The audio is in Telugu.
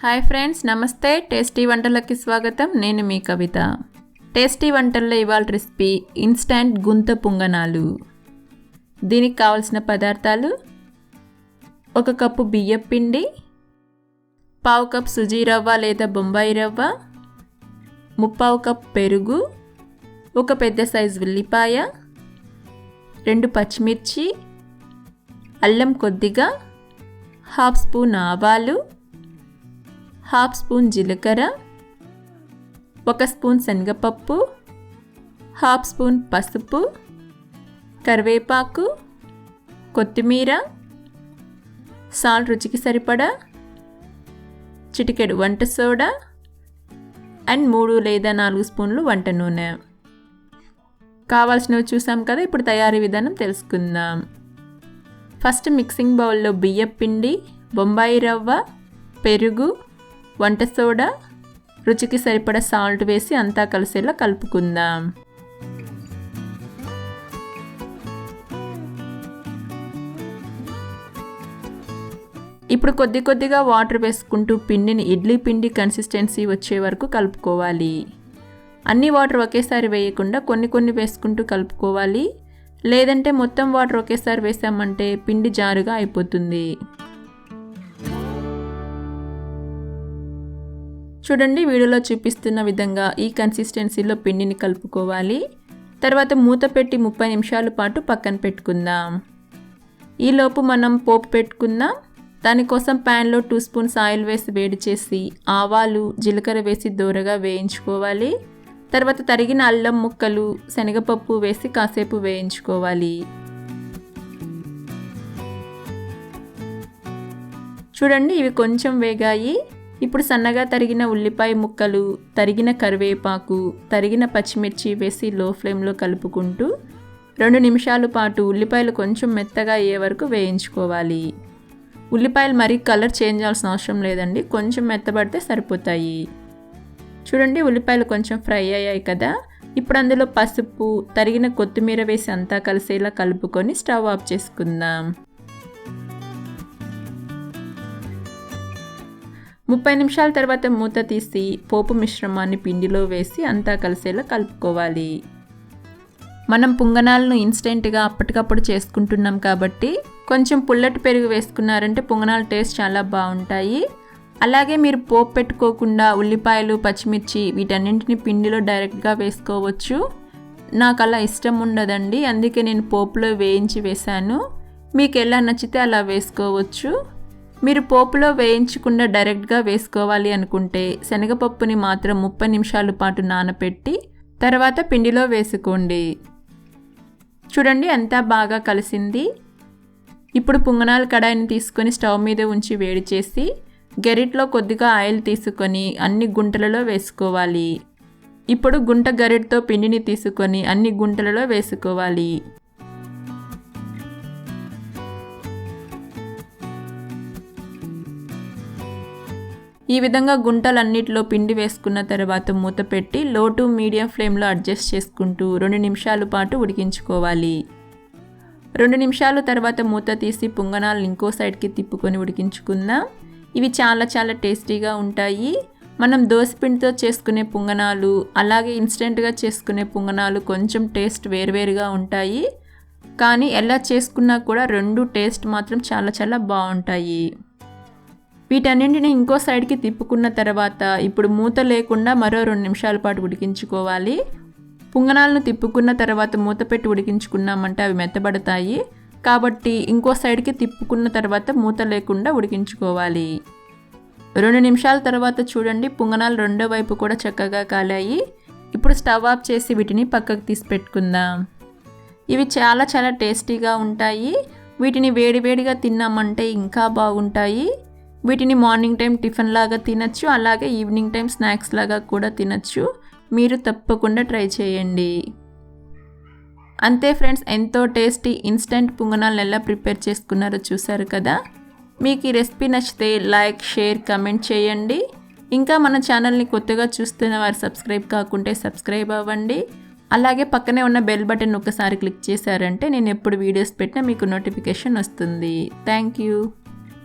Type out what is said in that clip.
హాయ్ ఫ్రెండ్స్, నమస్తే. టేస్టీ వంటలకి స్వాగతం. నేను మీ కవిత. టేస్టీ వంటల్లో ఇవాళ రెసిపీ ఇన్స్టంట్ గుంత పుంగనాలు. దీనికి కావాల్సిన పదార్థాలు: 1 కప్పు బియ్యం పిండి, 1/2 కప్ సుజీ రవ్వ లేదా బొంబాయి రవ్వ, 1/2 కప్ పెరుగు, 1 పెద్ద సైజు ఉల్లిపాయ, 2 పచ్చిమిర్చి, అల్లం కొద్దిగా, 1/2 స్పూన్ ఆవాలు, 1/2 స్పూన్ జీలకర్ర, 1 స్పూన్ శనగపప్పు, 1/2 స్పూన్ పసుపు, కరివేపాకు, కొత్తిమీర, సాల్ట్ రుచికి సరిపడా, చిటికెడు వంట సోడా అండ్ 3 లేదా 4 స్పూన్లు వంట నూనె. కావాల్సినవి చూసాం కదా. ఇప్పుడు తయారీ విధానం తెలుసుకుందాం. ఫస్ట్ మిక్సింగ్ బౌల్లో బియ్యం పిండి, బొంబాయి రవ్వ, పెరుగు, వంట సోడా, రుచికి సరిపడా సాల్ట్ వేసి అంతా కలిసేలా కలుపుకుందాం. ఇప్పుడు కొద్దిగా వాటర్ వేసుకుంటూ పిండిని ఇడ్లీ పిండి కన్సిస్టెన్సీ వచ్చే వరకు కలుపుకోవాలి. అన్ని వాటర్ ఒకేసారి వేయకుండా కొన్ని వేసుకుంటూ కలుపుకోవాలి. లేదంటే మొత్తం వాటర్ ఒకేసారి వేసామంటే పిండి జారుగా అయిపోతుంది. చూడండి, వీడియోలో చూపిస్తున్న విధంగా ఈ కన్సిస్టెన్సీలో పిండిని కలుపుకోవాలి. తర్వాత మూత పెట్టి 30 నిమిషాల పాటు పక్కన పెట్టుకుందాం. ఈలోపు మనం పోపు పెట్టుకుందాం. దానికోసం ప్యాన్లో 2 స్పూన్స్ ఆయిల్ వేసి వేడి చేసి ఆవాలు, జీలకర్ర వేసి దోరగా వేయించుకోవాలి. తర్వాత తరిగిన అల్లం ముక్కలు, శనగపప్పు వేసి కాసేపు వేయించుకోవాలి. చూడండి, ఇవి కొంచెం వేగాయి. ఇప్పుడు సన్నగా తరిగిన ఉల్లిపాయ ముక్కలు, తరిగిన కరివేపాకు, తరిగిన పచ్చిమిర్చి వేసి లో ఫ్లేమ్లో కలుపుకుంటూ 2 నిమిషాల పాటు ఉల్లిపాయలు కొంచెం మెత్తగా అయ్యే వరకు వేయించుకోవాలి. ఉల్లిపాయలు మరీ కలర్ చేంజ్ అవ్వాల్సిన అవసరం లేదండి, కొంచెం మెత్తబడితే సరిపోతాయి. చూడండి, ఉల్లిపాయలు కొంచెం ఫ్రై అయ్యాయి కదా. ఇప్పుడు అందులో పసుపు, తరిగిన కొత్తిమీర వేసి అంతా కలిసేలా కలుపుకొని స్టవ్ ఆఫ్ చేసుకుందాం. 30 నిమిషాల తర్వాత మూత తీసి పోపు మిశ్రమాన్ని పిండిలో వేసి అంతా కలిసేలా కలుపుకోవాలి. మనం పుంగనాలను ఇన్స్టెంట్గా అప్పటికప్పుడు చేసుకుంటున్నాం కాబట్టి కొంచెం పుల్లటి పెరుగు వేసుకున్నారంటే పుంగనాల టేస్ట్ చాలా బాగుంటాయి. అలాగే మీరు పోపు పెట్టుకోకుండా ఉల్లిపాయలు, పచ్చిమిర్చి వీటన్నింటిని పిండిలో డైరెక్ట్గా వేసుకోవచ్చు. నాకు అలా ఇష్టం ఉండదండి, అందుకే నేను పోపులో వేయించి వేశాను. మీకు ఎలా నచ్చితే అలా వేసుకోవచ్చు. మీరు పోపులో వేయించకుండా డైరెక్ట్గా వేసుకోవాలి అనుకుంటే శనగపప్పుని మాత్రం 30 నిమిషాల పాటు నానబెట్టి తర్వాత పిండిలో వేసుకోండి. చూడండి, అంతా బాగా కలిసింది. ఇప్పుడు పుంగనాల కడాయిని తీసుకొని స్టవ్ మీద ఉంచి వేడి చేసి గరిటలో కొద్దిగా ఆయిల్ తీసుకొని అన్ని గుంటలలో వేసుకోవాలి. ఇప్పుడు గుంట గరిటతో పిండిని తీసుకొని అన్ని గుంటలలో వేసుకోవాలి. ఈ విధంగా గుంటలన్నిటిలో పిండి వేసుకున్న తర్వాత మూత పెట్టి లో టు మీడియం ఫ్లేమ్లో అడ్జస్ట్ చేసుకుంటూ 2 నిమిషాల పాటు ఉడికించుకోవాలి. 2 నిమిషాల తర్వాత మూత తీసి పుంగనాలు ఇంకో సైడ్కి తిప్పుకొని ఉడికించుకుందాం. ఇవి చాలా టేస్టీగా ఉంటాయి. మనం దోసపిండితో చేసుకునే పుంగనాలు, అలాగే ఇన్స్టెంట్గా చేసుకునే పుంగనాలు కొంచెం టేస్ట్ వేరువేరుగా ఉంటాయి. కానీ ఎలా చేసుకున్నా కూడా 2 టేస్ట్ మాత్రం చాలా బాగుంటాయి. వీటన్నింటిని ఇంకో సైడ్కి తిప్పుకున్న తర్వాత ఇప్పుడు మూత లేకుండా మరో 2 నిమిషాల పాటు ఉడికించుకోవాలి. పుంగనాలను తిప్పుకున్న తర్వాత మూత పెట్టి ఉడికించుకున్నామంటే అవి మెత్తబడతాయి. కాబట్టి ఇంకో సైడ్కి తిప్పుకున్న తర్వాత మూత లేకుండా ఉడికించుకోవాలి. 2 నిమిషాల తర్వాత చూడండి, పుంగనాలు రెండో వైపు కూడా చక్కగా కాలాయి. ఇప్పుడు స్టవ్ ఆఫ్ చేసి వీటిని పక్కకు తీసి పెట్టుకుందాం. ఇవి చాలా టేస్టీగా ఉంటాయి. వీటిని వేడివేడిగా తిన్నామంటే ఇంకా బాగుంటాయి. వీటిని మార్నింగ్ టైం టిఫిన్ లాగా తినచ్చు, అలాగే ఈవినింగ్ టైం స్నాక్స్ లాగా కూడా తినచ్చు. మీరు తప్పకుండా ట్రై చేయండి. అంతే ఫ్రెండ్స్, ఎంతో టేస్టీ ఇన్స్టెంట్ పుంగనాలను ఎలా ప్రిపేర్ చేసుకున్నారో చూసారు కదా. మీకు ఈ రెసిపీ నచ్చితే లైక్, షేర్, కమెంట్ చేయండి. ఇంకా మన ఛానల్ని కొత్తగా చూస్తున్న వారు సబ్స్క్రైబ్ కాకుంటే సబ్స్క్రైబ్ అవ్వండి. అలాగే పక్కనే ఉన్న బెల్ బటన్ ఒకసారి క్లిక్ చేశారంటే నేను ఎప్పుడు వీడియోస్ పెట్టినా మీకు నోటిఫికేషన్ వస్తుంది. Thank you.